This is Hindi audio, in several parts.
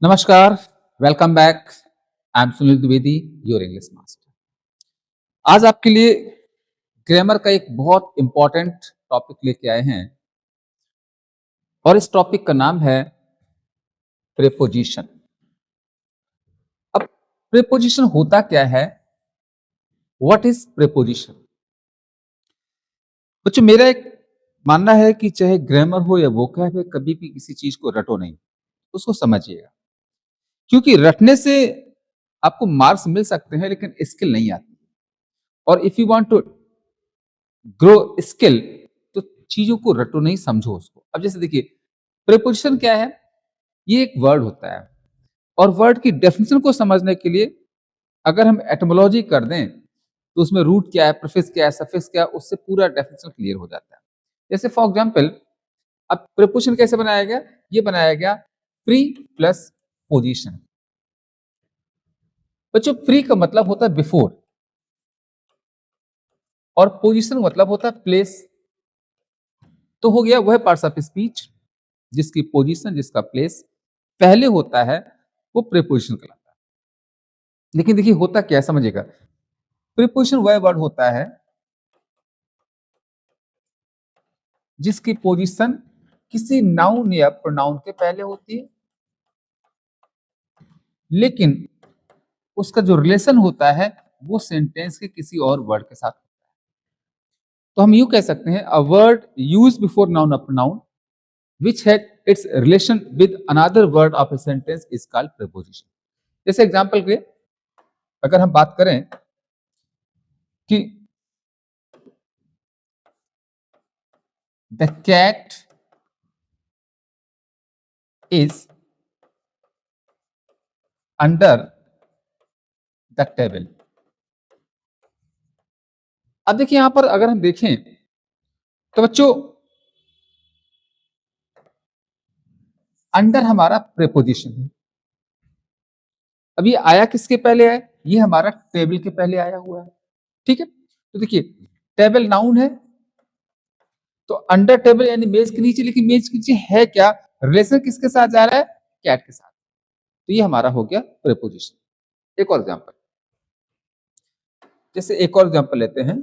नमस्कार, welcome back. I am Sunil Dwivedi, your English master. आज आपके लिए ग्रामर का एक बहुत इंपॉर्टेंट टॉपिक लेके आए हैं और इस टॉपिक का नाम है प्रीपोजिशन। अब प्रीपोजिशन होता क्या है? What is preposition? बच्चों, मेरा एक मानना है कि चाहे ग्रामर हो या वोकैब है, कभी भी किसी चीज को रटो नहीं, उसको समझिएगा। क्योंकि रटने से आपको मार्क्स मिल सकते हैं लेकिन स्किल नहीं आती। और if you want to grow skill, तो चीजों को रटो नहीं, समझो उसको। अब जैसे देखिए, प्रीपोजिशन क्या है? ये एक वर्ड होता है और वर्ड की डेफिनेशन को समझने के लिए अगर हम एटमोलॉजी कर दें तो उसमें रूट क्या है, प्रीफिक्स क्या है, सफिक्स क्या है, उससे पूरा डेफिनेशन क्लियर हो जाता है। जैसे फॉर एग्जांपल, अब प्रीपोजिशन कैसे बनाया गया? ये बनाया गया प्री प्लस पोजीशन। बच्चों, प्री का मतलब होता है बिफोर और पोजीशन मतलब होता है प्लेस। तो हो गया वह पार्ट्स ऑफ स्पीच जिसकी पोजीशन, जिसका प्लेस पहले होता है, वो प्रीपोजिशन कहलाता है। लेकिन देखिए होता क्या है, समझिएगा। प्रीपोजिशन वह वर्ड होता है जिसकी पोजीशन किसी नाउन या प्रोनाउन के पहले होती है, लेकिन उसका जो रिलेशन होता है वो सेंटेंस के किसी और वर्ड के साथ। तो हम यूं कह सकते हैं, a word use before noun और pronoun which had its relation with another word of a sentence is called preposition। जैसे एग्जांपल के, अगर हम बात करें कि the cat is under the table. अब देखिए यहां पर अगर हम देखें तो बच्चों, अंडर हमारा प्रेपोजिशन है। अब ये आया किसके पहले है? ये हमारा टेबल के पहले आया हुआ है। ठीक है, तो देखिए टेबल नाउन है, तो अंडर टेबल यानी मेज के नीचे, लेकिन मेज के नीचे है क्या? रिलेशन किसके साथ जा रहा है? कैट के साथ। तो ये हमारा हो गया प्रेपोजिशन। एक और एग्जांपल, जैसे एक और एग्जांपल लेते हैं।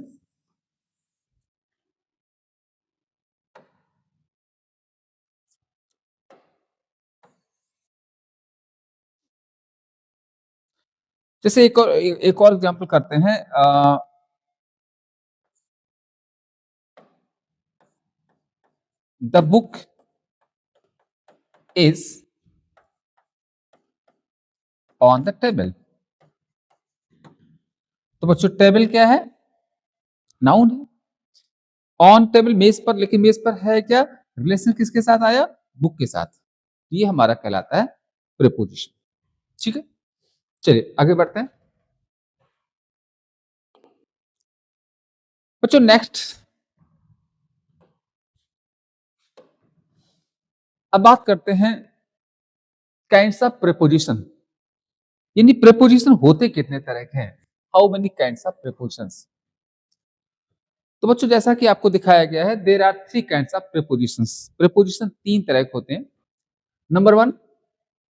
जैसे एक और एग्जांपल करते हैं। The book is on the table. तो बच्चों टेबल क्या है? नाउन है। ऑन टेबल मेज पर, लेकिन मेज पर है क्या? रिलेशन किसके साथ आया? बुक के साथ। ये हमारा कहलाता है प्रीपोजिशन। ठीक है, चलिए आगे बढ़ते हैं। बच्चों नेक्स्ट, अब बात करते हैं काइंड्स ऑफ प्रीपोजिशन, यानी प्रीपोजिशन होते कितने तरह के हैं। How many kinds of prepositions? तो बच्चों जैसा कि आपको दिखाया गया है, there are three kinds of prepositions. Preposition तीन तरह के होते हैं। Number one,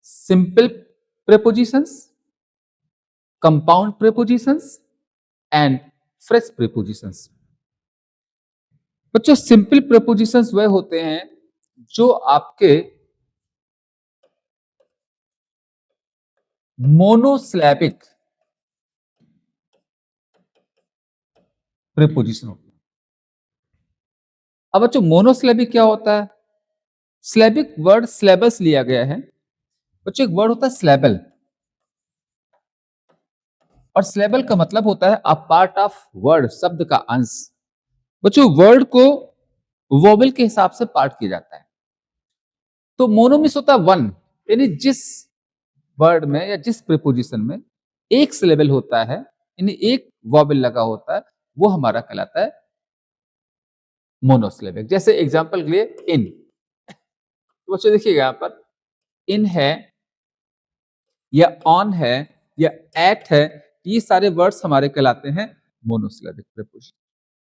simple prepositions, compound prepositions and phrase prepositions. बच्चों सिंपल प्रीपोजिशंस वह होते हैं जो आपके मोनोसिलेबिक प्रीपोजिशन होते हैं। अब बच्चों मोनोसिलेबिक क्या होता है? सिलेबिक वर्ड सिलेबस लिया गया है। बच्चों एक वर्ड होता है सिलेबल, और सिलेबल का मतलब होता है अ पार्ट ऑफ वर्ड, शब्द का अंश। बच्चों वर्ड को वोवेल के हिसाब से पार्ट किया जाता है। तो मोनो मीन्स होता है वन, यानी जिस वर्ड में या जिस प्रीपोजिशन में एक सिलेबल होता है, यानी एक वोवेल लगा होता है, वो हमारा कहलाता है मोनोसिलेबिक। जैसे एग्जांपल के लिए इन, तो बच्चों देखिएगा यहां पर इन है या ऑन है या एट है, ये सारे वर्ड्स हमारे कहलाते हैं मोनोसिलेबिक प्रीपोजिशन।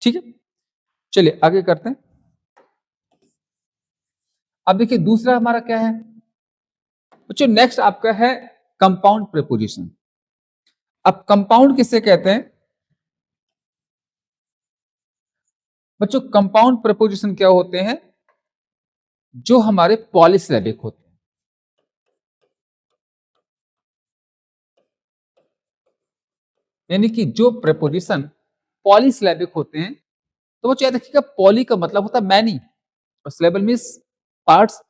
ठीक है, चलिए आगे करते हैं। अब देखिए दूसरा हमारा क्या है? बच्चों नेक्स्ट आपका है कंपाउंड प्रीपोजिशन। अब कंपाउंड किसे कहते हैं? बच्चों कंपाउंड प्रीपोजिशन क्या होते हैं? जो हमारे पॉलीसिलेबिक होते हैं। यानी कि जो प्रीपोजिशन पॉलीसिलेबिक होते हैं, तो बच्चों याद रखिएगा पॉली का मतलब होता है मैनी और सिलेबल मीन्स पार्ट्स,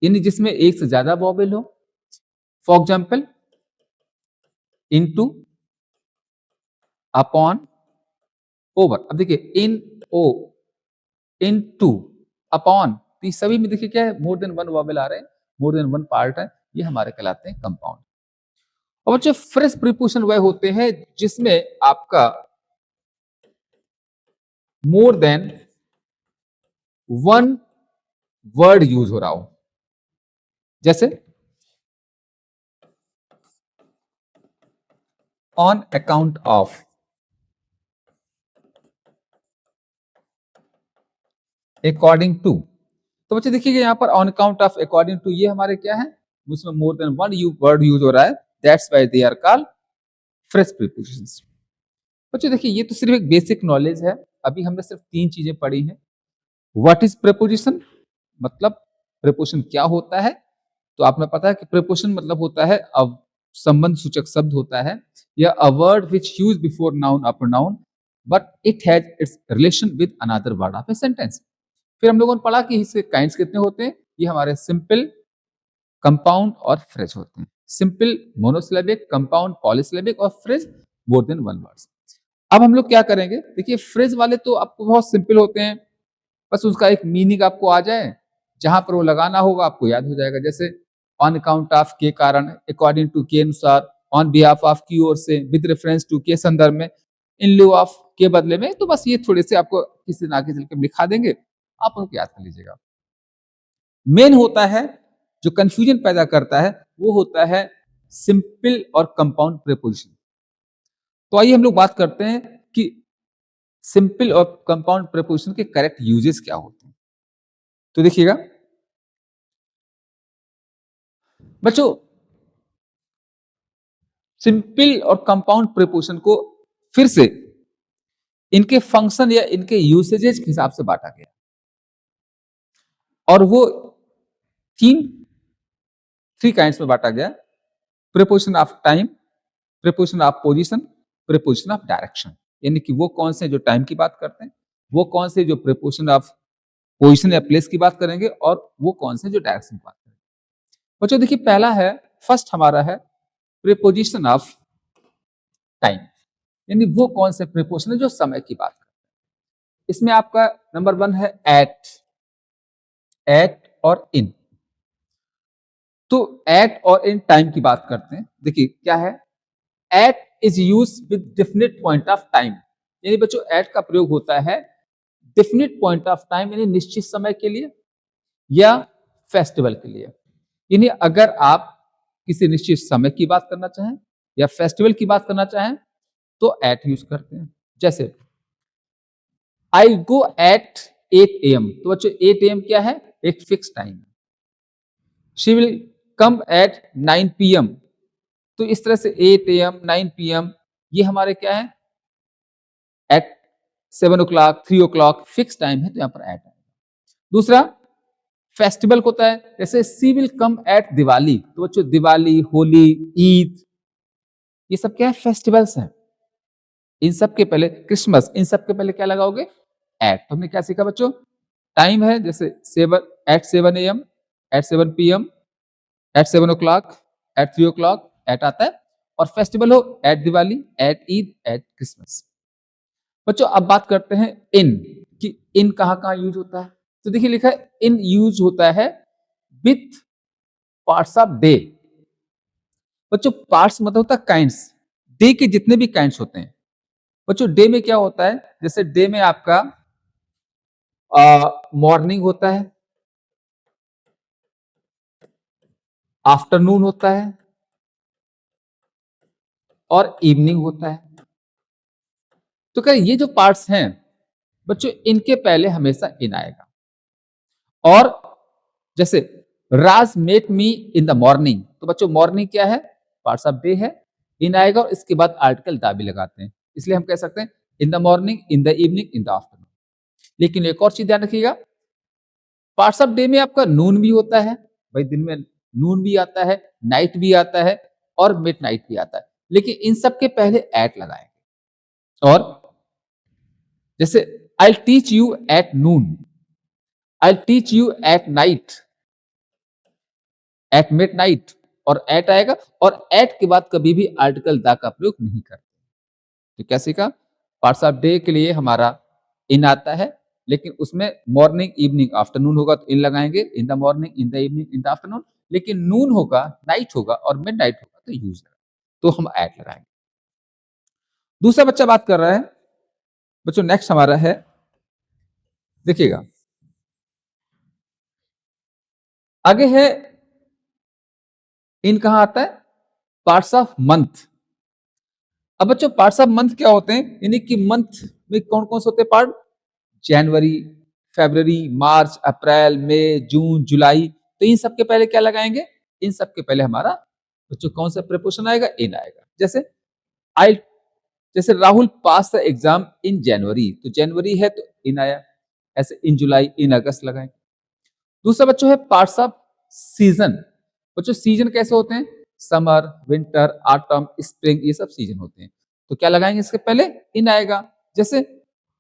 यानी जिसमें एक से ज्यादा वॉवेल हो। For example into, upon, over. अब देखिए इन, ओ, इन टू, अपॉन, तो सभी में देखिए क्या है, मोर देन वन वॉवेल आ रहे हैं, मोर देन वन पार्ट है, ये हमारे कहलाते हैं कंपाउंड। और बच्चों फ्रेश प्रीपोजिशन वह होते हैं जिसमें आपका more than one word use हो रहा हो। जैसे on account of, according to. तो बच्चे देखिएगा यहाँ पर on account of, according to, ये हमारे क्या है, उसमें more than one word use हो रहा है, that's why they are called phrase prepositions. बच्चे देखिए ये तो सिर्फ एक बेसिक नॉलेज है, अभी हमने सिर्फ तीन चीजें पढ़ी हैं। व्हाट इज प्रीपोजिशन, मतलब प्रीपोजिशन क्या होता है? तो आपने पता है कि प्रीपोजिशन मतलब होता है अब संबंध सूचक शब्द होता है, या a word which use before noun और pronoun but it has its relation with another word of a sentence. फिर हम लोगों ने पढ़ा कि इसके काइंड्स कितने होते हैं, ये हमारे सिंपल, कंपाउंड और फ्रेज होते हैं। सिंपल मोनोसिलेबिक, कंपाउंड पॉलीसिलेबिक और फ्रेज मोर देन वन वर्ड्स। अब हम लोग क्या करेंगे, देखिए फ्रेज वाले तो आपको बहुत सिंपल होते हैं, बस उसका एक मीनिंग आपको आ जाए, जहां पर वो लगाना होगा आपको याद हो जाएगा। जैसे ऑन अकाउंट ऑफ के कारण, अकॉर्डिंग टू के अनुसार, ऑन बिहाफ ऑफ की ओर से, विद रेफरेंस टू के संदर्भ में, इन लिeu ऑफ के बदले में। तो बस ये थोड़े से आपको किसी ना किसी तरीके में लिखा देंगे, आप उनको याद कर लीजिएगा। मेन होता है जो कंफ्यूजन पैदा करता है वो होता है सिंपल और कंपाउंड प्रीपोजिशन। तो आइए हम लोग बात करते हैं कि सिंपल और कंपाउंड प्रीपोजिशन के करेक्ट यूजेस क्या होते हैं। तो देखिएगा बच्चों, सिंपल और कंपाउंड प्रीपोजिशन को फिर से इनके फंक्शन या इनके यूसेजेस के हिसाब से बांटा गया, और वो तीन थ्री काइंड्स में बांटा गया। Preposition of time, preposition of position, preposition of direction. यानी कि वो कौन से जो टाइम की बात करते हैं, वो कौन से जो प्रीपोजिशन ऑफ पोजीशन या प्लेस की बात करेंगे, और वो कौन से जो डायरेक्शन की बात करेंगे। बच्चों देखिए पहला है, फर्स्ट हमारा है प्रीपोजिशन ऑफ टाइम, यानी वो कौन से प्रीपोजिशन है जो समय की बात करते हैं। इसमें आपका नंबर वन है एट, एट और इन। तो एट और इन टाइम की बात करते हैं। देखिए क्या है, at is use with definite point of time, यानी बच्चों एट का प्रयोग होता है डेफिनेट पॉइंट ऑफ टाइम, यानी निश्चित समय के लिए या फेस्टिवल के लिए। यानी अगर आप किसी निश्चित समय की बात करना चाहें या फेस्टिवल की बात करना चाहें तो एट यूज करते हैं। जैसे आई गो एट 8 AM, तो बच्चों 8 AM क्या है, एक fix time. She will come at 9 PM, तो इस तरह से 8 AM 9 PM ये हमारे क्या है, eight 7 o'clock 3 o'clock fix time है, तो यहां पर एट है। दूसरा फेस्टिवल होता है, जैसे सी विल कम एट दिवाली, तो बच्चों दिवाली, होली, ईद, ये सब क्या है, फेस्टिवल्स हैं। इन सब के पहले क्रिसमस, इन सब के पहले क्या लगाओगे, एट। तो हमने क्या सीखा बच्चों, टाइम है जैसे 7 AM, at 7 PM, at 7 o'clock, at 3 o'clock, at आता है। और फेस्टिवल हो at Diwali, at Eid, at Christmas. बच्चों अब बात करते हैं इन, कि इन कहां कहां यूज होता है। तो देखिए लिखा है इन यूज होता है विथ पार्ट्स ऑफ डे। बच्चों पार्ट्स मतलब होता है काइंड्स, डे के जितने भी काइंड्स होते हैं। बच्चों डे में क्या होता है, जैसे डे में आपका मॉर्निंग होता है, आफ्टरनून होता है और इवनिंग होता है। तो क्या ये जो पार्ट्स हैं बच्चों, इनके पहले हमेशा इन आएगा। और जैसे Raj met me in the morning, तो बच्चों मॉर्निंग क्या है, पार्ट्स ऑफ डे है, इन आएगा और इसके बाद आर्टिकल दा भी लगाते हैं, इसलिए हम कह सकते हैं इन the morning, in the evening, in the afternoon. लेकिन एक और चीज ध्यान रखिएगा, पार्ट्स ऑफ डे में आपका नून भी होता है, भाई दिन में नून भी आता है, नाइट भी आता है और मिड नाइट भी आता है, लेकिन इन सब के पहले एट लगाएंगे। और जैसे I teach you at noon, I teach you at night, at mid night और एट आएगा, और एट के बाद कभी भी आर्टिकल दा का प्रयोग नहीं करते। तो क्या सीखा, पार्ट्स ऑफ डे के लिए हमारा इन आता है, लेकिन उसमें मॉर्निंग इवनिंग आफ्टरनून होगा तो इन लगाएंगे, इन the morning, in the evening, in the afternoon. लेकिन नून होगा, नाइट होगा और मिड नाइट होगा तो यूज लगा, तो हम एट लगाएंगे। दूसरा बच्चा बात कर रहा है, बच्चों नेक्स्ट हमारा है, देखिएगा आगे है, इन कहां आता है, पार्ट्स ऑफ मंथ। अब बच्चों पार्ट्स ऑफ मंथ क्या होते हैं, यानी कि मंथ में कौन कौन से होते हैं पार्ट, जनवरी, फरवरी, मार्च, अप्रैल, मई, जून, जुलाई। तो इन सबके पहले क्या लगाएंगे, इन सबके पहले हमारा बच्चों कौन सा प्रीपोजिशन आएगा, इन आएगा। जैसे आई, जैसे राहुल पास द एग्जाम इन जनवरी, तो जनवरी है तो इन आया, ऐसे इन जुलाई, इन अगस्त लगाएंगे। दूसरा बच्चों है पार्ट्स ऑफ सीजन। बच्चों सीजन कैसे होते हैं, समर, विंटर, ऑटम, स्प्रिंग, ये सब सीजन होते हैं, तो क्या लगाएंगे इसके पहले, इन आएगा। जैसे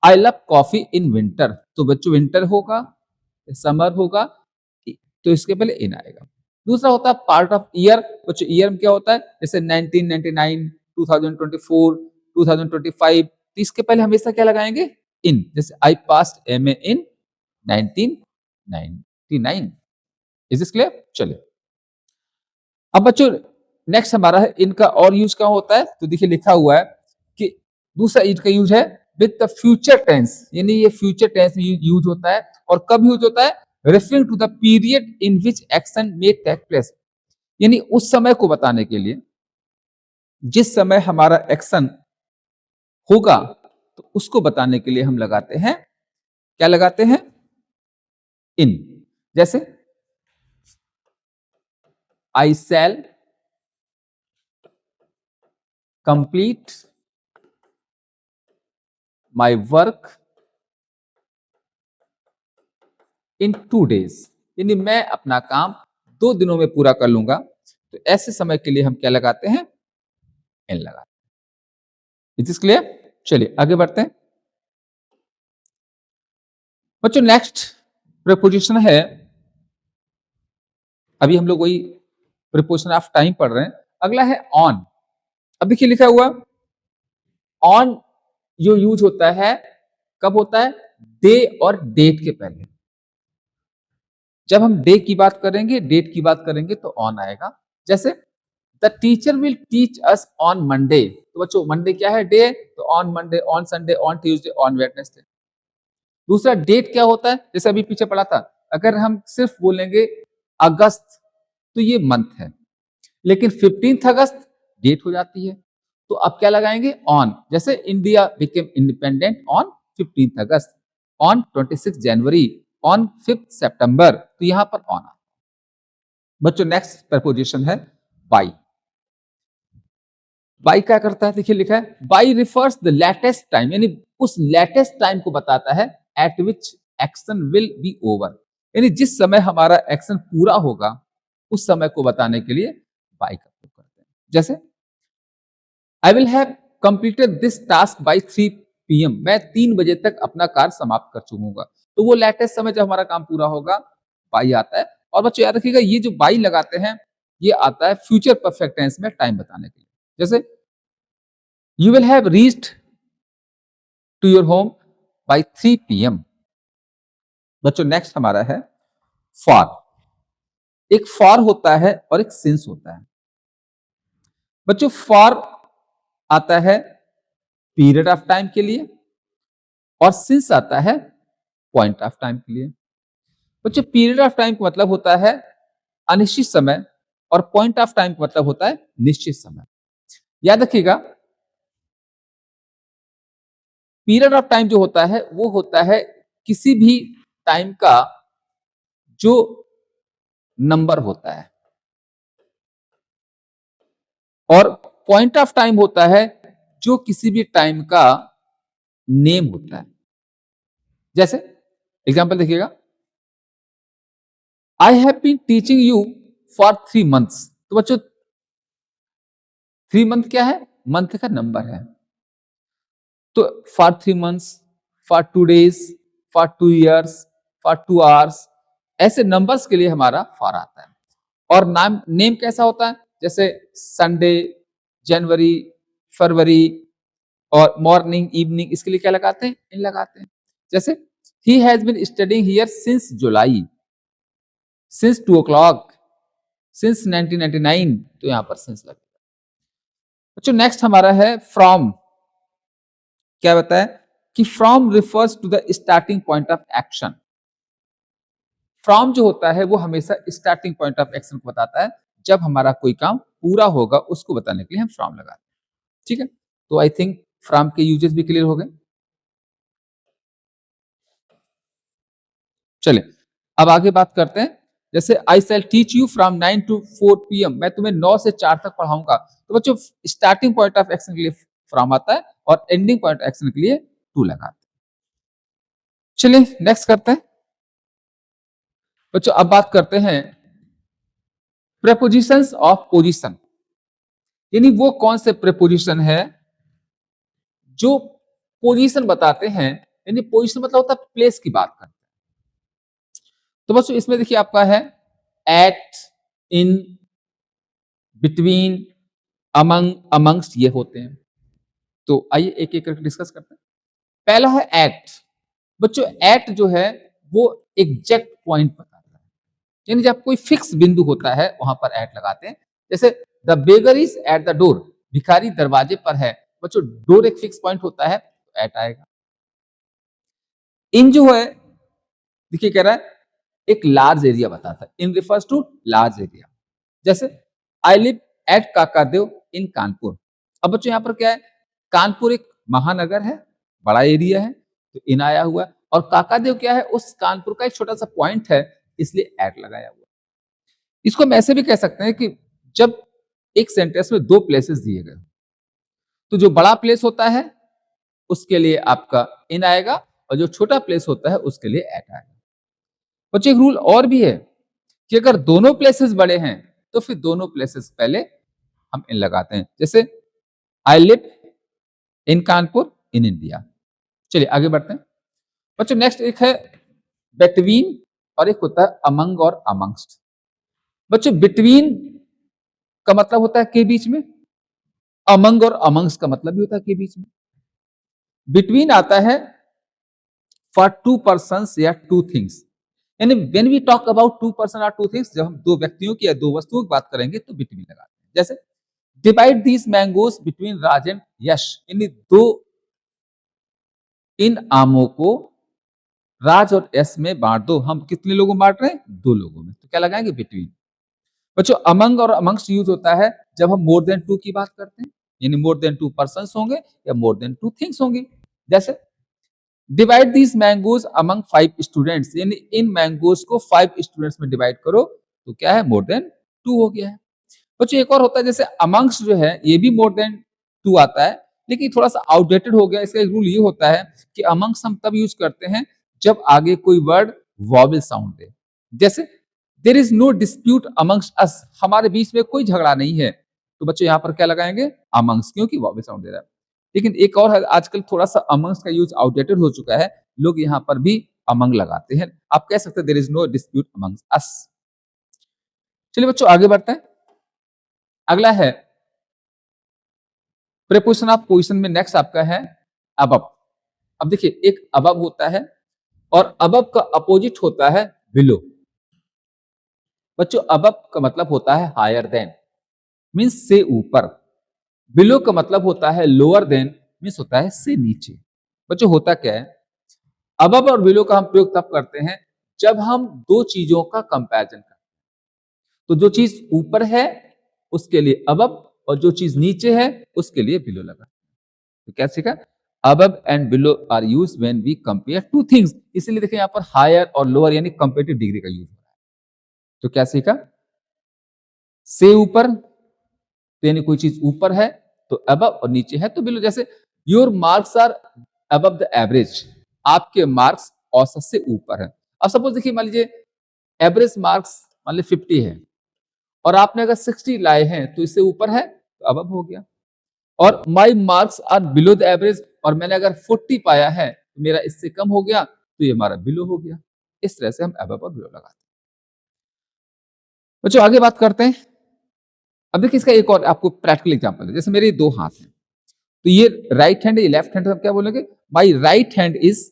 I love coffee in winter, तो बच्चों विंटर होगा, समर होगा, तो इसके पहले इन आएगा। दूसरा होता है पार्ट ऑफ ईयर। बच्चों ईयर में क्या होता है, जैसे 1999, 2024, 2025, तो इसके पहले हमेशा क्या लगाएंगे, इन। जैसे I passed MA in 1999। Is this clear, चलिए अब बच्चों नेक्स्ट हमारा है, इनका और यूज कहाँ होता है, तो देखिए लिखा हुआ है कि दूसरा इनका यूज है विद द फ्यूचर टेंस, यानी ये फ्यूचर टेंस में यूज होता है। और कब यूज होता है, referring to the period in which action may take place, यानी उस समय को बताने के लिए, जिस समय हमारा एक्शन होगा, तो उसको बताने के लिए हम लगाते हैं, क्या लगाते हैं, इन। जैसे I shall complete my work in 2 days, यानी मैं अपना काम 2 दिनों में पूरा कर लूंगा, तो ऐसे समय के लिए हम क्या लगाते हैं, इन लगाते हैं। इट इज क्लियर, चलिए आगे बढ़ते हैं। बच्चों नेक्स्ट प्रीपोजिशन है, अभी हम लोग वही प्रीपोजिशन ऑफ टाइम पढ़ रहे हैं, अगला है ऑन। अब देखिए लिखा हुआ ऑन, जो यूज होता है कब होता है, डे और डेट के पहले। जब हम डे की बात करेंगे, डेट की बात करेंगे तो ऑन आएगा। जैसे the teacher will teach us on Monday, तो बच्चों मंडे क्या है, डे, तो on Monday, on Sunday, on Tuesday, on Wednesday. दूसरा डेट क्या होता है, जैसे अभी पीछे पढ़ा था, अगर हम सिर्फ बोलेंगे अगस्त तो ये मंथ है, लेकिन 15 अगस्त डेट हो जाती है, तो अब क्या लगाएंगे, ऑन। जैसे India became independent on 15 August, on 26 January, on 5 सितंबर, तो यहां पर ऑन। बच्चों नेक्स्ट प्रपोजिशन है बाई। बाई क्या करता है, देखिए लिखा है by refers the latest time, यानी उस लेटेस्ट टाइम को बताता है eight which action will be over, यानी जिस समय हमारा एक्शन पूरा होगा उस समय को बताने के लिए बाई का प्रयोग करते हैं। जैसे I will have completed this task by 3 PM, मैं 3 बजे तक अपना कार्य समाप्त कर चुकूंगा, तो वो लेटेस्ट समय जब हमारा काम पूरा होगा बाई आता है। और बच्चों याद रखिएगा ये जो बाई लगाते हैं ये आता है फ्यूचर परफेक्ट टेंस में टाइम बताने के लिए। जैसे you will have reached to your home by 3 PM। बच्चों नेक्स्ट हमारा है फॉर। एक फॉर होता है और एक सिंस होता है। बच्चों फॉर आता है पीरियड ऑफ टाइम के लिए और सिंस आता है पॉइंट ऑफ टाइम के लिए। बच्चों पीरियड ऑफ टाइम का मतलब होता है अनिश्चित समय और पॉइंट ऑफ टाइम का मतलब होता है निश्चित समय। याद रखिएगा पीरियड ऑफ टाइम जो होता है वो होता है किसी भी टाइम का जो नंबर होता है और पॉइंट ऑफ टाइम होता है जो किसी भी टाइम का नेम होता है। जैसे एग्जांपल देखिएगा, I have been teaching you for 3 months. तो बच्चों 3 मंथ क्या है? मंथ का नंबर है। तो for 3 months, for 2 days, for 2 years, for 2 hours, ऐसे नंबर्स के लिए हमारा फॉर आता है। और नाम नेम कैसा होता है? जैसे संडे, जनवरी, फरवरी और मॉर्निंग, इवनिंग, इसके लिए क्या लगाते हैं? इन लगाते हैं। जैसे he has been studying here since July, since 2 o'clock, since 1999, तो यहां पर सिंस लगेगा। बच्चों नेक्स्ट हमारा है फ्रॉम। क्या बताया कि from refers to the starting point of action. From जो होता है वो हमेशा स्टार्टिंग पॉइंट ऑफ एक्शन को बताता है। जब हमारा कोई काम पूरा होगा उसको बताने के लिए हम फ्रॉम लगाते हैं। ठीक है, तो आई थिंक फ्रॉम के यूजेस भी क्लियर हो गए। चलिए अब आगे बात करते हैं। जैसे I shell teach you from 9 to 4 PM, मैं तुम्हें 9 से 4 तक पढ़ाऊंगा। तो बच्चों स्टार्टिंग पॉइंट ऑफ एक्शन के लिए फ्रॉम आता है और एंडिंग पॉइंट एक्शन के लिए टू लगाते हैं। चलिए नेक्स्ट करते हैं। बच्चों अब बात करते हैं प्रेपोजिशंस ऑफ पोजीशन, यानी वो कौन से प्रेपोजिशन है जो पोजीशन बताते हैं। यानी पोजीशन मतलब होता है प्लेस की बात करते हैं। तो बच्चों इसमें देखिए आपका है एट, इन, बिटवीन, अमंग, अमंग्स्ट, ये होते हैं। तो आइए एक एक करके डिस्कस करते हैं। पहला है एट। बच्चों एट जो है वो एग्जैक्ट पॉइंट बताता है, यानी जब कोई फिक्स बिंदु होता है वहां पर एट लगाते हैं। जैसे the beggar is at the door, भिखारी दरवाजे पर है। बच्चों डोर एक फिक्स पॉइंट होता है तो एट आएगा। इन जो है देखिए कह रहा है एक लार्ज एरिया बताता है। इन रिफर्स टू लार्ज एरिया। जैसे आई लिव एट काकादेव इन कानपुर। अब बच्चों यहां पर क्या है? कानपुर एक महानगर है, बड़ा एरिया है, तो इन आया हुआ है। और काकादेव क्या है? उस कानपुर का एक छोटा सा पॉइंट है, इसलिए एट लगाया हुआ। इसको हम ऐसे भी कह सकते हैं कि जब एक सेंटेंस में दो प्लेसेस दिए गए तो जो बड़ा प्लेस होता है उसके लिए आपका इन आएगा और जो छोटा प्लेस होता है उसके लिए एट आएगा। बच्चों एक रूल और भी है कि अगर दोनों प्लेसेस बड़े हैं तो फिर दोनों प्लेसेस पहले हम इन लगाते हैं। जैसे I live in Kanpur in India. चलिए आगे बढ़ते हैं। बच्चों नेक्स्ट एक है बिटवीन और एक होता है अमंग और अमंगस्ट। बच्चों बिटवीन का मतलब होता है के बीच में, अमंग और अमंगस्ट का मतलब भी होता है के बीच में। बिटवीन आता है फॉर टू पर्सन या टू थिंग्स, यानी when we talk about two person और टू थिंग्स, जब हम दो व्यक्तियों की या दो वस्तुओं की बात करेंगे तो बिटवीन लगाते हैं। जैसे divide these mangoes between Raj and Yash, यानी दो इन आमों को राज और यश में बांट दो। हम कितने लोगों में बांट रहे हैं? दो लोगों में, तो क्या लगाएंगे? बिटवीन। बच्चों अमंग और अमंग्स्ट यूज होता है जब हम मोर देन टू की बात करते हैं, यानी मोर देन टू पर्सन होंगे या मोर देन टू थिंग्स होंगी। जैसे divide these mangoes among 5 students, यानी इन मैंगोज को 5 स्टूडेंट्स में डिवाइड करो तो क्या है? मोर देन टू हो गया है। बच्चों एक और होता है जैसे अमंग्स जो है ये भी मोर देन टू आता है, लेकिन थोड़ा सा आउटडेटेड हो गया। इसका एक रूल ये होता है कि अमंग्स हम तब यूज करते हैं जब आगे कोई वर्ड वॉवेल साउंड दे। जैसे there is no dispute amongst us, हमारे बीच में कोई झगड़ा नहीं है। तो बच्चों यहाँ पर क्या लगाएंगे? अमंग्स, क्योंकि वॉवेल साउंड दे रहा है। लेकिन एक और है, आजकल थोड़ा सा अमंग्स का यूज आउटडेटेड हो चुका है, लोग यहाँ पर भी अमंग लगाते हैं। आप कह सकते हैं there is no dispute amongst us. चलिए बच्चों आगे बढ़ते हैं। अगला है प्रीपोजिशन ऑफ पोजीशन में नेक्स्ट आपका है अबव। अब देखिए एक अबव होता है और अबव का अपोजिट होता है बिलो। बच्चों अबव का मतलब होता है हायर देन, मींस से ऊपर। बिलो का मतलब होता है लोअर देन, मींस होता है से नीचे। बच्चों होता क्या है? अबव और बिलो का हम प्रयोग तब करते हैं जब हम दो चीजों का कंपैरिजन करते हैं। तो जो चीज ऊपर है उसके लिए अबव और जो चीज नीचे है उसके लिए बिलो लगा। तो क्या सीखा? Above and below are used when we compare two things. इसलिए देखिए यहाँ पर हायर और लोअर यानी कंपेरेटिव डिग्री का यूज हो रहा है। तो क्या सीखा? से ऊपर, तो यानी कोई चीज ऊपर है तो अबव, और नीचे है तो बिलो। जैसे your marks are above the average, आपके मार्क्स औसत से ऊपर है। अब सपोज देखिए, मान लीजिए एवरेज मार्क्स मान लीजिए 50 है और आपने अगर 60 लाए हैं तो इससे ऊपर है तो अबव हो गया। और my marks are below the average, और मैंने अगर 40 पाया है तो मेरा इससे कम हो गया तो ये हमारा बिलो हो गया। इस तरह से हम अबव और बिलो लगाते हैं। बच्चों आगे बात करते हैं। अब देखिए इसका एक और आपको प्रैक्टिकल एग्जांपल है। जैसे मेरे दो हाथ हैं, तो ये राइट हैंड है, ये लेफ्ट हैंड है, तो हम क्या बोलेंगे? My right hand is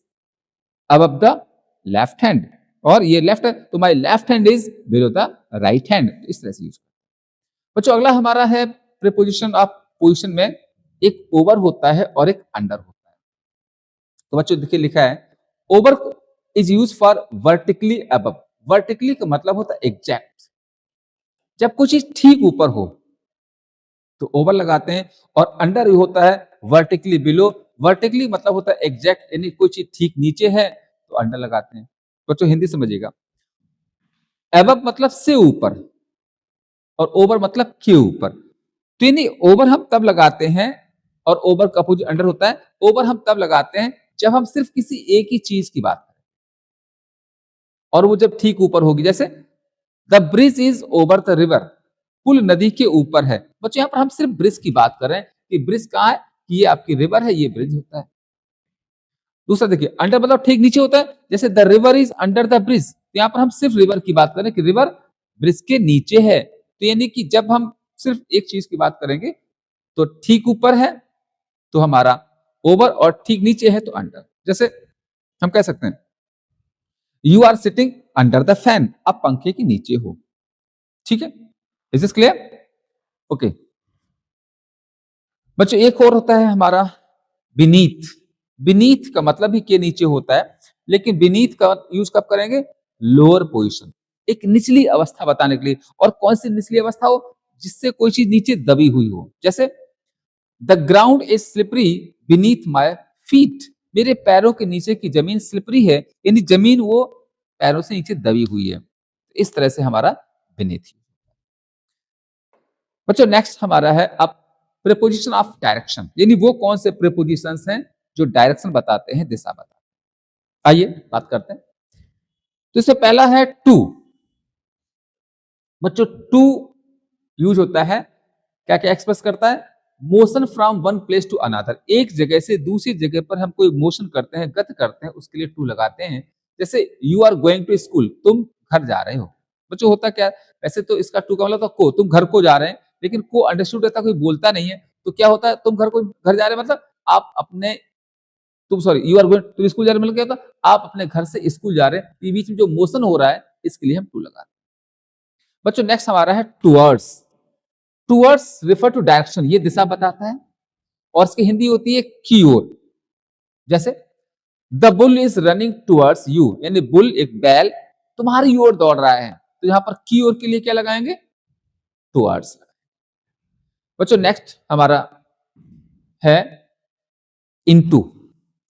above the left hand, और ये लेफ्ट है तो my left hand is below the right hand. इस तरह से यूज। बच्चों अगला हमारा है प्रीपोजिशन ऑफ पोजीशन में, एक ओवर होता है और एक अंडर होता है। तो बच्चों देखिए लिखा है, over is use for vertically above. Vertically का मतलब होता है एग्जैक्ट, जब कुछ चीज ठीक ऊपर हो तो ओवर लगाते हैं, और अंडर होता है वर्टिकली बिलो। वर्टिकली मतलब होता है एग्जैक्ट, यानी कोई चीज ठीक नीचे है तो अंडर लगाते हैं। बच्चों हिंदी समझिएगा, अबव मतलब से ऊपर और ओवर मतलब के ऊपर। तो यानी ओवर हम तब लगाते हैं, और ओवर का अपोजिट अंडर होता है। ओवर हम तब लगाते हैं जब हम सिर्फ किसी एक ही चीज की बात करें और वो जब ठीक ऊपर होगी। जैसे the bridge is over the river, पुल नदी के ऊपर है। बच्चों यहाँ पर हम सिर्फ ब्रिज की बात कर रहे हैं कि ब्रिज कहाँ है, कि ये आपकी रिवर है, ये ब्रिज होता है। दूसरा देखिए, अंडर मतलब ठीक नीचे होता है। जैसे the river is under the bridge, तो यहाँ पर हम सिर्फ रिवर की बात करें कि रिवर ब्रिज के नीचे है। तो यानी कि जब हम सिर्फ एक चीज की बात करेंगे तो ठीक ऊपर है तो हमारा ओवर, और ठीक नीचे है तो अंडर। जैसे हम कह सकते हैं, you are sitting under the fan, आप पंखे के नीचे हो। ठीक है, इज दिस क्लियर? ओके बच्चों, एक और होता है हमारा बीनीथ। बीनीथ का मतलब ही के नीचे होता है, लेकिन बीनीथ का यूज कब करेंगे? लोअर पोजीशन, एक निचली अवस्था बताने के लिए। और कौन सी निचली अवस्था हो? जिससे कोई चीज नीचे दबी हुई हो। जैसे the ground is slippery beneath my feet, मेरे पैरों के नीचे की जमीन स्लिपरी है, यानी जमीन वो पैरों से नीचे दबी हुई है। इस तरह से हमारा बीनीथ। बच्चों नेक्स्ट हमारा है अब प्रीपोजिशन ऑफ डायरेक्शन, यानी वो कौन से प्रीपोजिशंस हैं जो डायरेक्शन बताते हैं, दिशा बताते हैं। आइए बात करते हैं। तो इससे पहला है टू। बच्चों टू यूज होता है, क्या क्या एक्सप्रेस करता है? Motion from one place to another, एक जगह से दूसरी जगह पर हम कोई मोशन करते हैं, गति करते हैं, उसके लिए टू लगाते हैं। जैसे you are going to school, तुम घर जा रहे हो। बच्चों होता क्या है, वैसे तो इसका टू का मतलब तो को, तुम घर को जा रहे हैं, लेकिन को अंडरस्टूड रहता, कोई बोलता नहीं है। तो क्या होता है, तुम घर जा रहे हैं मतलब आप अपने, तुम सॉरी यू आर गोइंग, तुम स्कूल जा रहे हैं मतलब क्या होता, आप अपने घर से स्कूल जा रहे हैं। ये बीच में जो मोशन हो रहा है इसके लिए हम टू लगाते हैं। बच्चों नेक्स्ट हमारा है towards. Towards refer to direction, ये दिशा बताता है, और इसकी हिंदी होती है की ओर। जैसे the bull is running towards you, यानी बुल एक बैल तुम्हारी ओर दौड़ रहा है। तो यहां पर की ओर के लिए क्या लगाएंगे? टूवर्ड्स। बच्चों नेक्स्ट हमारा है इनटू।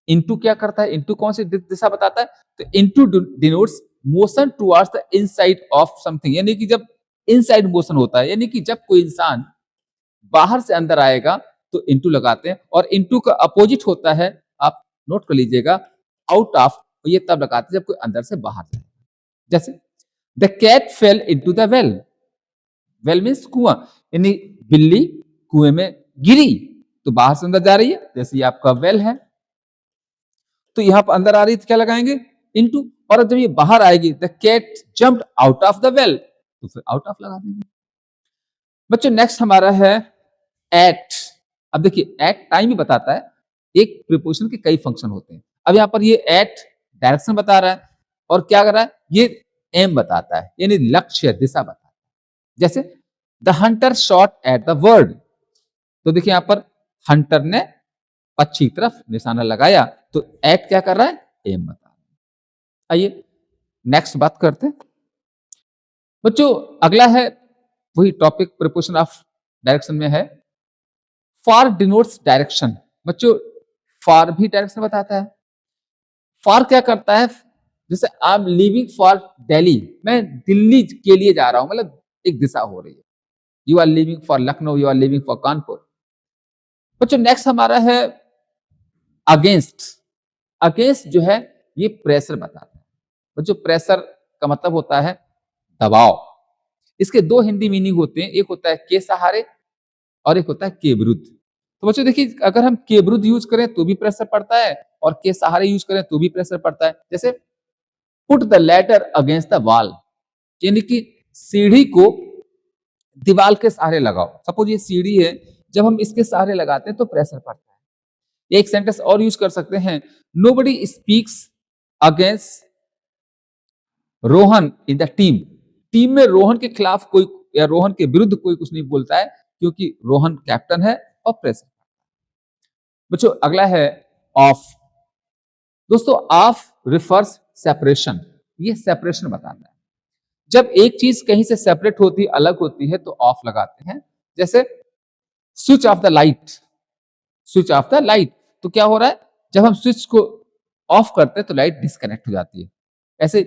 इनटू क्या करता है? इनटू कौन सी दिशा बताता है? तो into denotes motion towards the inside of something, यानी कि जब इनसाइड मोशन होता है, यानी कि जब कोई इंसान बाहर से अंदर आएगा तो इनटू लगाते हैं। और इनटू का अपोजिट होता है, आप नोट कर लीजिएगा, आउट ऑफ, ये तब लगाते हैं जब कोई अंदर से बाहर जाए। जैसे the cat fell into the well, well means कुआं, यानी बिल्ली कुएं में गिरी, तो बाहर से अंदर जा रही है, जैसे ये आपका वेल है, तो यहां पर अंदर आ रही है तो क्या लगाएंगे? इनटू। और जब ये बाहर आएगी, the cat jumped out of the well, तो फिर आउट ऑफ लगा देंगे। बच्चों नेक्स्ट हमारा है एट। अब देखिए एट टाइम ही बताता है, एक प्रीपोजिशन के कई फंक्शन होते हैं। अब यहां पर ये एट डायरेक्शन बता रहा है, और क्या कर रहा है, ये एम बताता है, यानी लक्ष्य, दिशा बताता है। जैसे the Hunter shot at the bird, तो देखिए यहां पर हंटर ने पक्षी की तरफ निशाना लगाया, तो एट क्या कर रहा है? एम बता रहा है। आइए नेक्स्ट बात करते हैं। बच्चों अगला है वही टॉपिक प्रीपोजिशन ऑफ डायरेक्शन में है, फॉर डिनोट्स डायरेक्शन। बच्चों फॉर भी डायरेक्शन बताता है। फॉर क्या करता है? जैसे I am leaving for Delhi, मैं दिल्ली के लिए जा रहा हूं, मतलब एक दिशा हो रही है। You are living for Lucknow, you are living for Kanpur. बच्चों नेक्स्ट हमारा है अगेंस्ट। अगेंस्ट जो है ये प्रेशर बताता है। बच्चों प्रेशर का मतलब होता है दबाव। इसके दो हिंदी मीनिंग होते हैं, एक होता है के सहारे और एक होता है के विरुद्ध। तो बच्चों देखिए, अगर हम के विरुद्ध यूज करें तो भी प्रेशर पड़ता है और के सहारे यूज करें तो भी प्रेशर पड़ता है। जैसे put the ladder against the wall, यानी कि सीढ़ी को दीवार के सहारे लगाओ। सपोज ये सीढ़ी है, जब हम इसके सहारे लगाते हैं तो प्रेशर पड़ता है। एक सेंटेंस और यूज कर सकते हैं, nobody speaks against Rohan in the team. Team में रोहन के खिलाफ कोई या रोहन के विरुद्ध कोई कुछ नहीं बोलता है, क्योंकि रोहन कैप्टन है और प्रेशर। बच्चों अगला है ऑफ। दोस्तों ऑफ रिफर्स सेपरेशन, ये सेपरेशन बताता है। जब एक चीज कहीं से सेपरेट होती अलग होती है तो ऑफ लगाते हैं। जैसे switch off the light, switch off the light, तो क्या हो रहा है, जब हम स्विच को ऑफ करते हैं तो लाइट डिस्कनेक्ट हो जाती है। ऐसे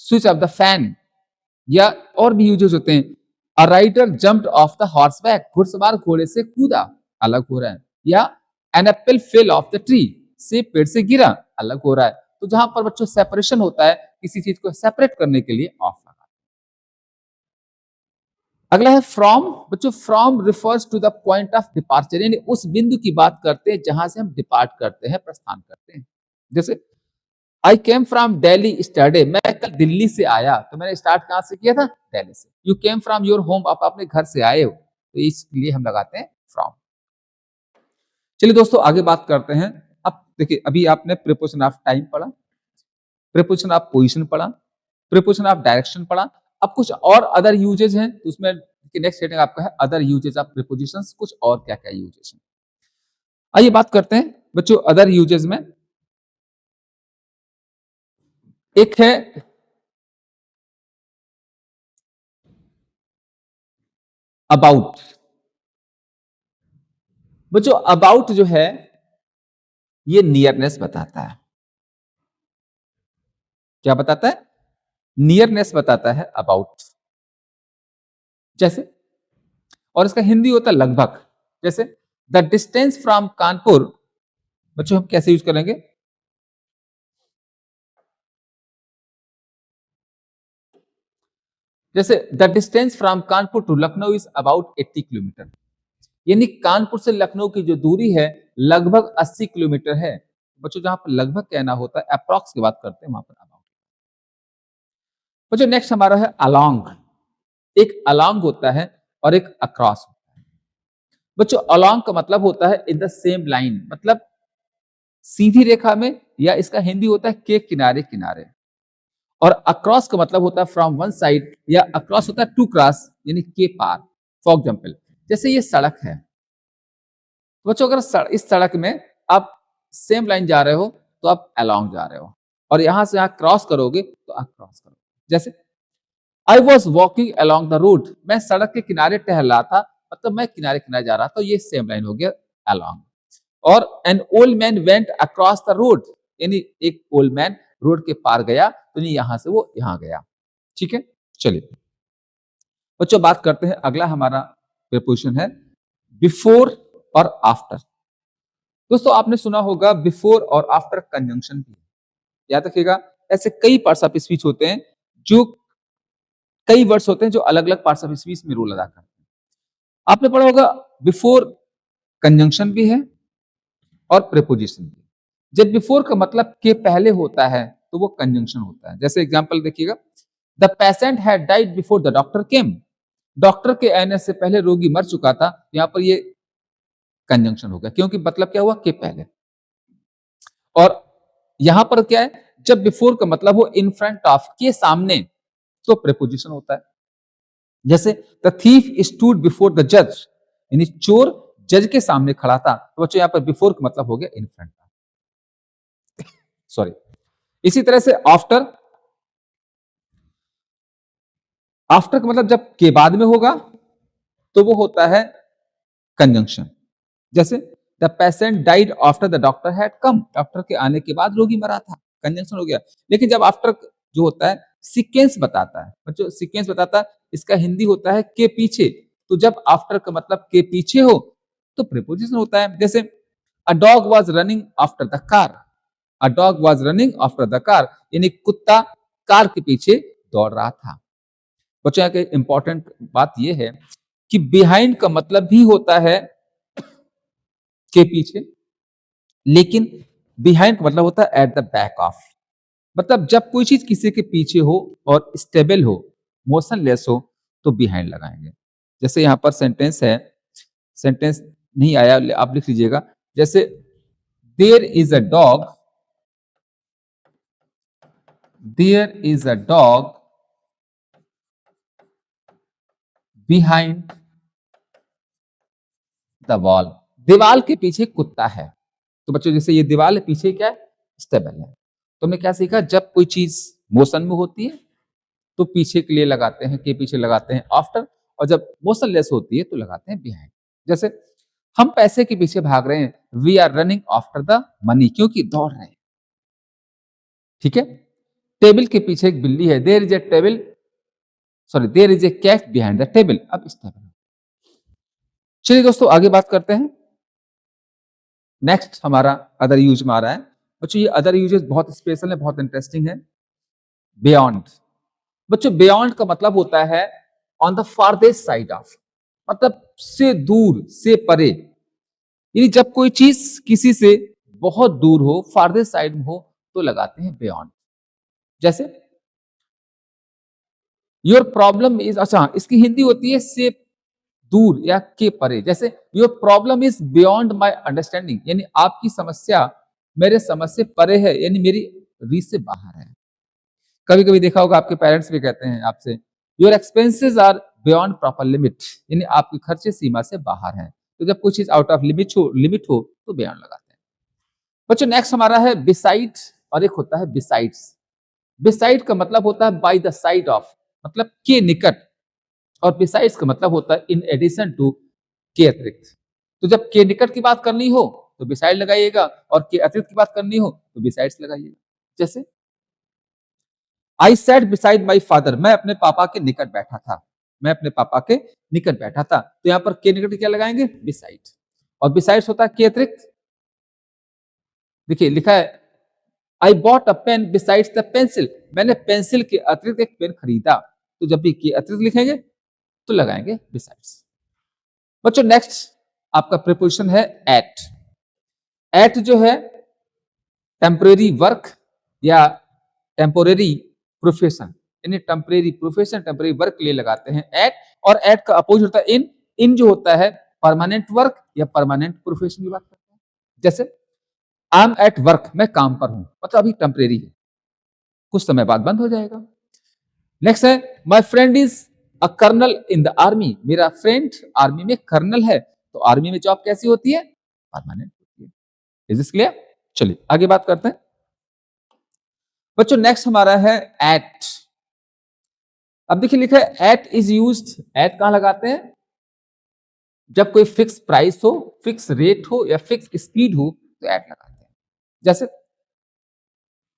स्विच ऑफ द फैन, या और भी यूजेस होते हैं। A rider jumped off the horse back, घुड़सवार घोड़े से कूदा, अलग हो रहा है। या an apple fell off the tree, सेब पेड़ से गिरा, अलग हो रहा है। तो जहां पर बच्चों सेपरेशन होता है, किसी चीज को सेपरेट करने के लिए ऑफ लगा। अगला है फ्रॉम। बच्चों from refers to the point of departure, यानी उस बिंदु की बात करते हैं जहां से हम डिपार्ट करते हैं, प्रस्थान करते हैं। जैसे आई केम फ्रॉम दिल्ली स्टरडे, मैं कल दिल्ली से आया। तो मैंने स्टार्ट कहां से किया था, दिल्ली से। You came from your home, आप अपने घर से आए हो, तो इसलिए हम लगाते हैं फ्रॉम। चलिए दोस्तों आगे बात करते हैं। अब देखिए, अभी आपने प्रीपोजिशन ऑफ टाइम पढ़ा, प्रीपोजिशन ऑफ पोजीशन पढ़ा, प्रीपोजिशन ऑफ डायरेक्शन पढ़ा। अब कुछ और अदर यूजेज हैं, तो उसमें नेक्स्ट हेडिंग आपका है अदर यूजेज ऑफ प्रीपोजिशंस, कुछ और क्या क्या यूजेज हैं। आइए बात करते हैं बच्चों अदर यूजेज में। एक है अबाउट। बच्चों अबाउट जो है ये नियरनेस बताता है। क्या बताता है, नियरनेस बताता है अबाउट। जैसे, और इसका हिंदी होता है लगभग। जैसे द डिस्टेंस फ्रॉम कानपुर, बच्चों हम कैसे यूज करेंगे, जैसे the distance from Kanpur to Lucknow is about 80 kilometre, यानी कानपुर से लखनऊ की जो दूरी है लगभग 80 किलोमीटर है। बच्चों जहां पर लगभग कहना होता है, अप्रॉक्स की बात करते हैं, वहां पर अबाउट। बच्चों नेक्स्ट हमारा है अलोंग। एक अलोंग होता है और एक अक्रॉस होता है। बच्चों अलोंग का मतलब होता है इन द सेम लाइन, मतलब सीधी रेखा में, या इसका हिंदी होता है के किनारे किनारे। और अक्रॉस का मतलब होता है फ्रॉम वन साइड, या अक्रॉस होता है टू क्रॉस, यानी के पार। फॉर एग्जाम्पल जैसे ये सड़क है, बच्चों अगर इस सड़क में आप सेम लाइन जा रहे हो तो आप अलोंग जा रहे हो, और यहां से यहां क्रॉस करोगे तो आप क्रॉस करोगे। जैसे I was walking along the road, मैं सड़क के किनारे टहल रहा था, मतलब मैं किनारे किनारे जा रहा था, तो ये सेम लाइन हो गया अलॉन्ग। और an old man went across the road, यानी एक ओल्ड मैन रोड के पार गया, तो नहीं यहां से वो यहां गया। ठीक है, चलिए बच्चों बात करते हैं। अगला हमारा प्रीपोजिशन है बिफोर और आफ्टर। दोस्तों आपने सुना होगा बिफोर और आफ्टर कंजंक्शन भी, याद रखिएगा। ऐसे कई पार्ट्स ऑफ स्पीच होते हैं, जो कई वर्ड्स होते हैं जो अलग अलग पार्ट्स ऑफ स्पीच में रोल अदा करते हैं। आपने पढ़ा होगा बिफोर कंजंक्शन भी है और प्रीपोजिशन भी। जब बिफोर का मतलब के पहले होता है तो वो कंजंक्शन होता है। जैसे एग्जांपल देखिएगा, the patient had died before the doctor came, doctor के आने से पहले रोगी मर चुका था। यहां पर ये कंजंक्शन हो गया, क्योंकि मतलब क्या हुआ, के पहले। और यहां पर क्या है, जब बिफोर का मतलब हो इन फ्रंट ऑफ, के सामने, तो प्रीपोजिशन होता है। जैसे the thief stood before the जज, यानी चोर जज के सामने खड़ा था। तो बच्चों यहां पर बिफोर का मतलब हो गया इन फ्रंट, सॉरी। इसी तरह से आफ्टर, आफ्टर का मतलब जब के बाद में होगा तो वो होता है कंजंक्शन। जैसे the patient died after the doctor had come, doctor के आने के बाद रोगी मरा था, कंजंक्शन हो गया। लेकिन जब आफ्टर जो होता है सीक्वेंस बताता है, बच्चों सीक्वेंस बताता है, इसका हिंदी होता है के पीछे। तो जब आफ्टर का मतलब के पीछे हो तो प्रीपोजिशन होता है। जैसे a dog was running after the car, a dog was running after the car, यानी कुत्ता कार के पीछे दौड़ रहा था। बच्चों यहाँ के इंपॉर्टेंट बात यह है कि बिहाइंड का मतलब भी होता है के पीछे, लेकिन बिहाइंड का मतलब होता है एट द बैक ऑफ। मतलब जब कोई चीज किसी के पीछे हो और स्टेबल हो, मोशनलेस हो, तो बिहाइंड लगाएंगे। जैसे यहां पर सेंटेंस है, सेंटेंस नहीं आया, आप लिख लीजिएगा। जैसे there is a dog, there is a dog behind the wall, दीवार के पीछे कुत्ता है। तो बच्चों जैसे ये दीवार है, पीछे क्या है, स्टेबल है। तो हमने क्या सीखा, जब कोई चीज मोशन में होती है तो पीछे के लिए लगाते हैं, के पीछे लगाते हैं आफ्टर, और जब मोशनलेस होती है तो लगाते हैं बिहाइंड। जैसे हम पैसे के पीछे भाग रहे हैं, we are running after the money, क्योंकि दौड़ रहे हैं। ठीक है। टेबल के पीछे एक बिल्ली है, there is a table, sorry there is a cat behind the table. अब इस टेबल, चलिए दोस्तों आगे बात करते हैं। नेक्स्ट हमारा अदर यूज में आ रहा है। बच्चों ये अदर यूजेस बहुत स्पेशल है, बहुत इंटरेस्टिंग है। बियॉन्ड, बच्चों बियॉन्ड का मतलब होता है on the farthest side of, मतलब से दूर, से परे। यानी जब कोई चीज किसी से बहुत दूर हो, फारदेस्ट साइड में हो, तो लगाते हैं बियॉन्ड। जैसे योर प्रॉब्लम इज, अच्छा इसकी हिंदी होती है से दूर या के परे। जैसे your problem is beyond my understanding, यानी आपकी समस्या मेरे समझ से परे है, यानी मेरी रीच से बाहर है। कभी कभी देखा होगा आपके पेरेंट्स भी कहते हैं आपसे, your expenses are beyond proper limit, यानी आपकी खर्चे सीमा से बाहर हैं। तो जब कुछ चीज आउट ऑफ लिमिट हो तो बियॉन्ड लगाते हैं। बच्चों नेक्स्ट हमारा है बिसाइड, और एक होता है बिसाइड्स। बिसाइड का मतलब होता है बाय द साइड ऑफ, मतलब के निकट, और बिसाइड्स का मतलब होता है इन एडिशन टू, के अतिरिक्त। तो जब के निकट की बात करनी हो तो बिसाइड लगाइएगा, और के अतिरिक्त की बात करनी हो तो बिसाइड्स लगाइएगा। जैसे आई सेट बिसाइड माई फादर, मैं अपने पापा के निकट बैठा था, मैं अपने पापा के निकट बैठा था। तो यहां पर के निकट क्या लगाएंगे, बिसाइड। और बिसाइड्स होता है के अतिरिक्त। देखिए लिखा है I bought a pen besides the pencil, मैंने पेंसिल के अतिरिक्त एक पेन खरीदा। तो जब भी के अतिरिक्त लिखेंगे तो लगाएंगे बिसाइड्स। बच्चों नेक्स्ट आपका प्रीपोजिशन है एट। एट जो है टेम्परेरी वर्क या टेम्पोरेरी प्रोफेशन, यानी टेम्परेरी प्रोफेशन, टेम्परेरी वर्क के लिए लगाते हैं एट। और एट का अपोजिट होता है इन। इन जो होता है परमानेंट वर्क या परमानेंट प्रोफेशन की बात करते हैं। जैसे आई एम एट वर्क, मैं काम पर हूं, मतलब अभी टेम्परेरी है, कुछ समय बाद बंद हो जाएगा। नेक्स्ट है my friend is a colonel in the army, मेरा फ्रेंड आर्मी में कर्नल है। तो आर्मी में जॉब कैसी होती है, परमानेंट होती है। Is this clear? चलिए आगे बात करते हैं। बच्चों नेक्स्ट हमारा है एट। अब देखिए लिखा है एट इज यूज्ड, एट कहां लगाते हैं, जब कोई फिक्स प्राइस हो, फिक्स रेट हो या फिक्स स्पीड हो तो एट लगाते हैं। जैसे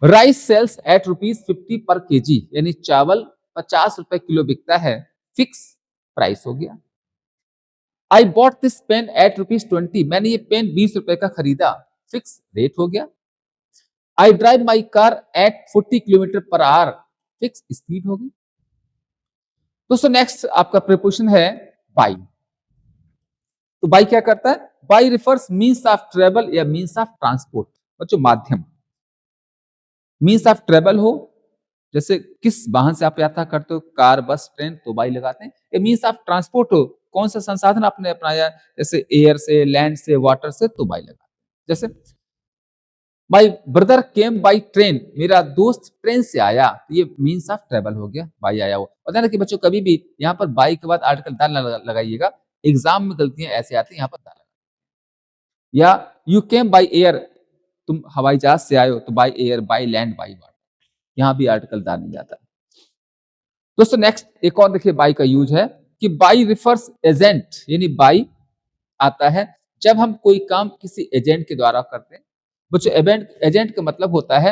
राइस सेल्स एट ₹50 पर केजी, यानी चावल 50 रुपए किलो बिकता है, फिक्स प्राइस हो गया। I bought this pen eight ₹20, मैंने ये पेन 20 रुपए का खरीदा, फिक्स रेट हो गया। I drive my car eight 40 kilometre per hour, fix speed होगी। दोस्तों नेक्स्ट आपका प्रीपोजिशन है बाई। तो बाई क्या करता है, by refers means of travel या मीन्स ऑफ ट्रांसपोर्ट। बच्चों माध्यम, मीन्स ऑफ ट्रेवल हो, जैसे किस वाहन से आप यात्रा करते हो, कार बस ट्रेन, तो बाई लगाते हैं। ये मीन्स ऑफ ट्रांसपोर्ट हो, कौन सा संसाधन आपने अपनाया, जैसे एयर से, लैंड से, वाटर से, तो बाई लगाते हैं। जैसे my brother came by train, मेरा दोस्त ट्रेन से आया, तो ये मीन्स ऑफ ट्रेवल हो गया, बाई आया वो। और ध्यान रखिए बच्चों कभी भी यहाँ पर बाई के बाद आर्टिकल दा ना लगाइएगा, एग्जाम में गलतियां ऐसे आती हैं, यहाँ पर दा लगा। या यू केम बाई एयर, तुम हवाई जहाज से आए हो, तो by air, by land, by water, यहाँ भी आर्टिकल दा नहीं जाता। दोस्तों नेक्स्ट एक और देखिए बाई का यूज है कि बाई रिफर्स एजेंट, यानी बाई आता है जब हम कोई काम किसी एजेंट के द्वारा करते हैं। बच्चों एजेंट का मतलब होता है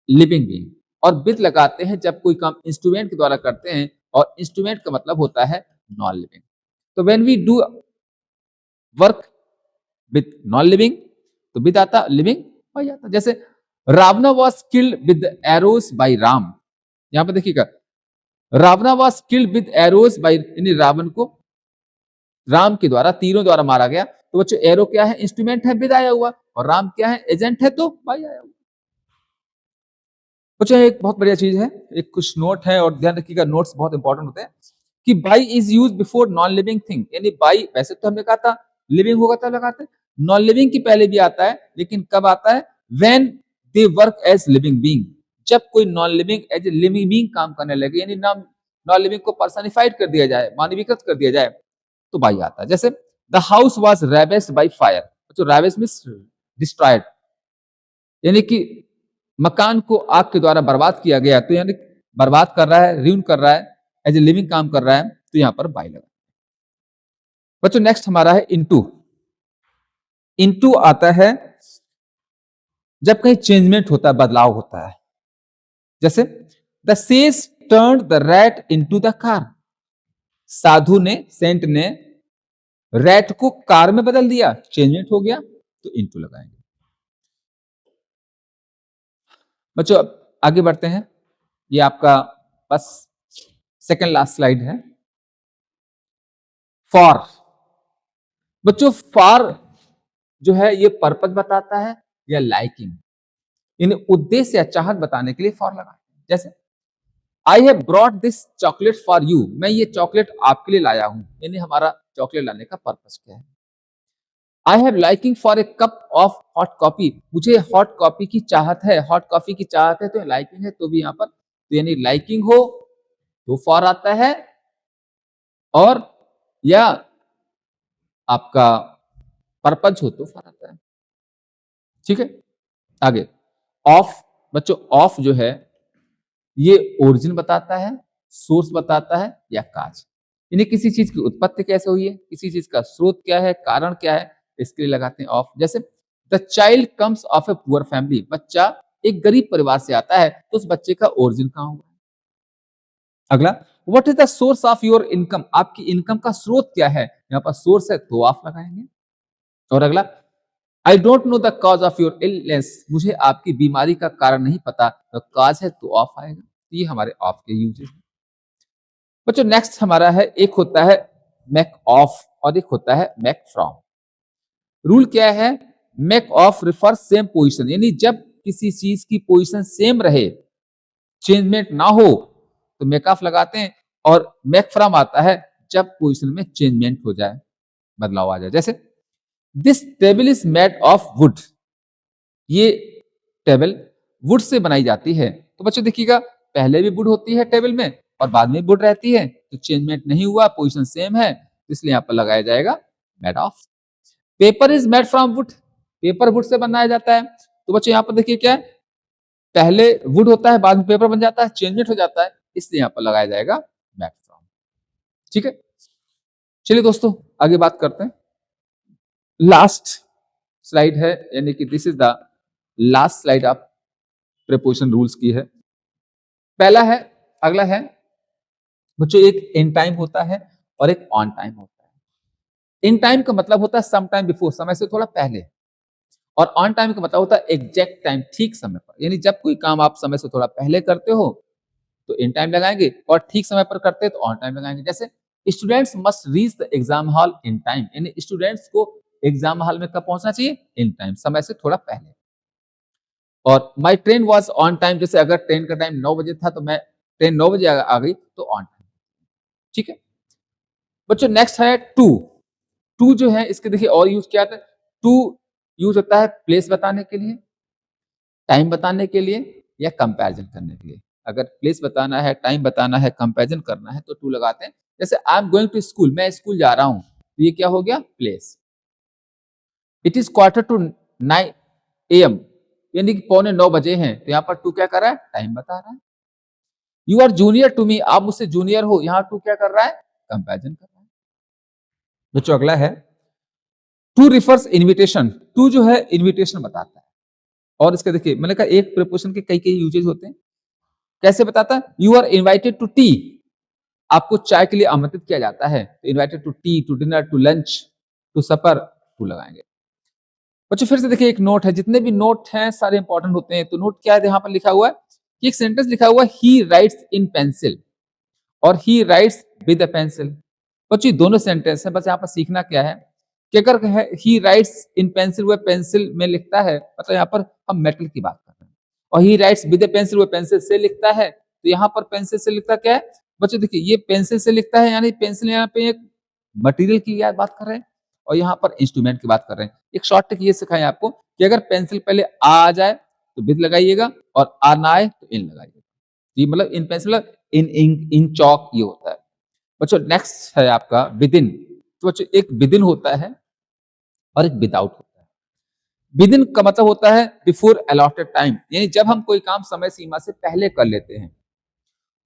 लिविंग बीइंग, और विद लगाते हैं जब कोई काम इंस्ट्रूमेंट के द्वारा करते हैं, और इंस्ट्रूमेंट का मतलब होता है नॉन लिविंग। तो when we do work with non living, तो विद आता, लिविंग बाई आता। जैसे Ravana was killed with arrows by Ram, यहां पर देखिएगा Ravana was killed with arrows by, यानी रावण को राम के द्वारा तीरों द्वारा मारा गया। तो बच्चों एरो क्या है, इंस्ट्रूमेंट है, विद आया हुआ, और राम क्या है, एजेंट है, तो बाई आया हुआ। बच्चों एक बहुत बढ़िया चीज है, एक कुछ नोट है, और ध्यान रखिएगा नोट्स बहुत इंपॉर्टेंट होते हैं, कि by is use before non living thing, यानी बाई वैसे तो हमने कहा था लिविंग होगा तब लगाते हैं, नॉन लिविंग की पहले भी आता है, लेकिन कब आता है, when they work as living being, जब कोई non living as a living being काम करने लगे, यानी नॉन लिविंग को पर्सनिफाइड कर दिया जाए, मानवीकृत कर दिया जाए, तो बाई आता है। जैसे the house was ravaged by fire, तो रेवेस्ट मींस डिस्ट्रॉयड, यानी कि मकान को आग के द्वारा बर्बाद किया गया, तो यानी बर्बाद कर रहा है, र्यून कर रहा है, एज ए लिविंग काम कर रहा है, तो यहां पर बाई लगा। बच्चों नेक्स्ट हमारा है इनटू। इनटू आता है जब कहीं चेंजमेंट होता है, बदलाव होता है। जैसे the sage turn the rat into the cat, साधु ने, सेंट ने रैट को कार में बदल दिया, चेंजमेंट हो गया, तो इनटू लगाएंगे। बच्चों अब आगे बढ़ते हैं, ये आपका बस सेकंड लास्ट स्लाइड है। फॉर, बच्चों फॉर जो है ये पर्पस बताता है या लाइकिंग, यानी उद्देश्य या चाहत बताने के लिए फॉर लगा। जैसे I have brought this chocolate for you, मैं ये चॉकलेट आपके लिए लाया हूं, यानी हमारा चॉकलेट लाने का पर्पस क्या है। I have liking for a cup of hot coffee, मुझे हॉट कॉफी की चाहत है, हॉट कॉफी की चाहत है, तो लाइकिंग है, तो भी यहाँ पर तो यानी लाइकिंग हो तो फॉर आता है, और या आपका पर्पज हो तो फॉर आता है। ठीक है, आगे ऑफ, बच्चों ऑफ जो है ये ओरिजिन बताता है, सोर्स बताता है, या काज, यानी किसी चीज की उत्पत्ति कैसे हुई है, किसी चीज का स्रोत क्या है, कारण क्या है, इसके लिए लगाते हैं ऑफ। जैसे the child comes of a poor family, बच्चा एक गरीब परिवार से आता है, तो उस बच्चे का ओरिजिन कहां होगा। अगला what is the source of your income, आपकी इनकम का स्रोत क्या है, यहाँ पर सोर्स है तो ऑफ लगाएंगे। और अगला I don't know the cause of your illness, मुझे आपकी बीमारी का कारण नहीं पता, तो कॉज है तो ऑफ आएगा। ये हमारे ऑफ के यूजेस हैं। बच्चों नेक्स्ट हमारा है, एक होता है मेक ऑफ और एक होता है मेक फ्रॉम। रूल क्या है, make of refer same position, यानी जब किसी चीज की पोजीशन सेम रहे, चेंजमेंट ना हो, तो मेक ऑफ लगाते हैं, और मेक फ्रॉम आता है जब पोजीशन में चेंजमेंट हो जाए, बदलाव आ जाए। जैसे this table is made of would, ये टेबल वुड से बनाई जाती है। तो बच्चों देखिएगा पहले भी वुड होती है टेबल में, और बाद में वुड रहती है, तो चेंजमेंट नहीं हुआ, पोजीशन सेम है, इसलिए यहाँ पर लगाया जाएगा made of. Paper is made from would, paper would say बनाया जाता है। तो बच्चों यहाँ पर देखिए क्या है, पहले वुड होता है, बाद में पेपर बन जाता है, चेंजमेंट हो जाता है, इसलिए यहाँ पर लगाया जाएगा मेड फ्रॉम। ठीक है, चलिए दोस्तों आगे बात करते हैं। लास्ट स्लाइड है, यानी कि this is the last slide of preposition rules की है। पहला है, अगला है बच्चों एक इन टाइम होता है और एक ऑन टाइम होता है। इन टाइम का मतलब होता है सम टाइम बिफोर, समय से थोड़ा पहले, और ऑन टाइम का मतलब होता है एग्जैक्ट टाइम, ठीक समय पर, यानी जब कोई काम आप समय से थोड़ा पहले करते हो तो इन टाइम लगाएंगे, और ठीक समय पर करते हैं तो ऑन टाइम लगाएंगे। जैसे students must reach the exam hall in time, यानी स्टूडेंट्स को एग्जाम हॉल में कब पहुंचना चाहिए, इन टाइम, समय से थोड़ा पहले। और my train was on time, जैसे अगर ट्रेन का टाइम 9 बजे था तो मैं ट्रेन 9 बजे आ गई तो ऑन टाइम। ठीक है बच्चों, नेक्स्ट है टू। टू जो है इसके देखिए और यूज क्या आता है, टू यूज होता है प्लेस बताने के लिए, टाइम बताने के लिए, या कंपैरिजन करने के लिए। अगर प्लेस बताना है, टाइम बताना है, कंपैरिजन करना है, तो टू लगाते हैं। जैसे I am going to school, मैं स्कूल जा रहा हूं, तो ये क्या हो गया, place. It is quarter to 9 AM, यानी कि 8:45 हैं, तो यहाँ पर टू क्या कर रहा है, टाइम बता रहा है। You are junior to me, आप मुझसे जूनियर हो, यहाँ टू क्या कर रहा है, कंपैरिजन कर रहा है। बच्चों अगला है टू रिफर्स इन्विटेशन, टू जो है इन्विटेशन बताता है, और इसके देखिए मैंने कहा एक प्रीपोजिशन के कई कई यूजेज होते हैं। कैसे बताता है, you are invited to tea, आपको चाय के लिए आमंत्रित किया जाता है, तो invited to tea, to dinner, to lunch, to supper, to लगाएंगे। बच्चों फिर से देखिए एक नोट है, जितने भी नोट हैं सारे इंपॉर्टेंट होते हैं। तो नोट क्या है, यहाँ पर लिखा हुआ है कि एक सेंटेंस लिखा हुआ है ही राइट्स इन पेंसिल और ही राइट्स विद अ पेंसिल। बच्चों दोनों सेंटेंस है, बस यहाँ पर सीखना क्या है कि अगर ही राइट्स इन पेंसिल वह पेंसिल में लिखता है, मतलब यहाँ पर हम मेटल की बात कर रहे हैं, और ही राइट्स विद अ पेंसिल वह पेंसिल से लिखता है, तो यहाँ पर पेंसिल से लिखता क्या है बच्चों, देखिए ये पेंसिल से लिखता है, यानी पेंसिल यहाँ पे एक मटेरियल की बात कर रहे हैं और यहाँ पर इंस्ट्रूमेंट की बात कर रहे हैं। एक शॉर्ट ट्रिक ये सिखाएं आपको कि अगर पेंसिल पहले आ जाए तो विद लगाइएगा और आ ना आए तो इन लगाइएगा। ये मतलब इन पेंसिल, इन इंक, इन चौक, ये होता है। बच्चों नेक्स्ट है आपका विद इन। तो बच्चों एक विद इन होता है और एक विदाउट होता है। विद इन का मतलब होता है बिफोर अलॉटेड टाइम, यानी जब हम कोई काम समय सीमा से पहले कर लेते हैं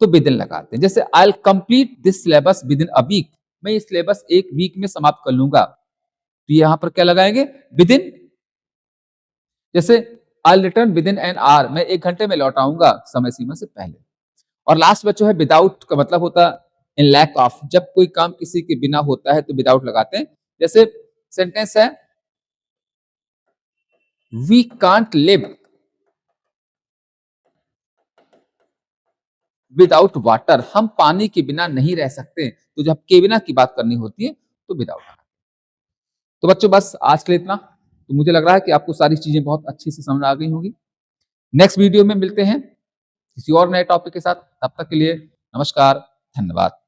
तो विद इन लगाते हैं। जैसे I will complete this syllabus within a week, मैं ये सिलेबस एक वीक में समाप्त कर लूंगा, तो यहां पर क्या लगाएंगे, विद इन। जैसे I return within an hour, मैं 1 घंटे में लौट आऊंगा समय सीमा से पहले। और लास्ट बच्चों है विदाउट का मतलब होता है इन लैक ऑफ, जब कोई काम किसी के बिना होता है तो विदाउट लगाते हैं। जैसे सेंटेंस है we can't live without water, हम पानी के बिना नहीं रह सकते, तो जब के बिना की बात करनी होती है तो विदाउट। तो बच्चों बस आज के लिए इतना। तो मुझे लग रहा है कि आपको सारी चीजें बहुत अच्छी से समझ आ गई होंगी। नेक्स्ट वीडियो में मिलते हैं किसी और नए टॉपिक के साथ, तब तक के लिए नमस्कार, धन्यवाद।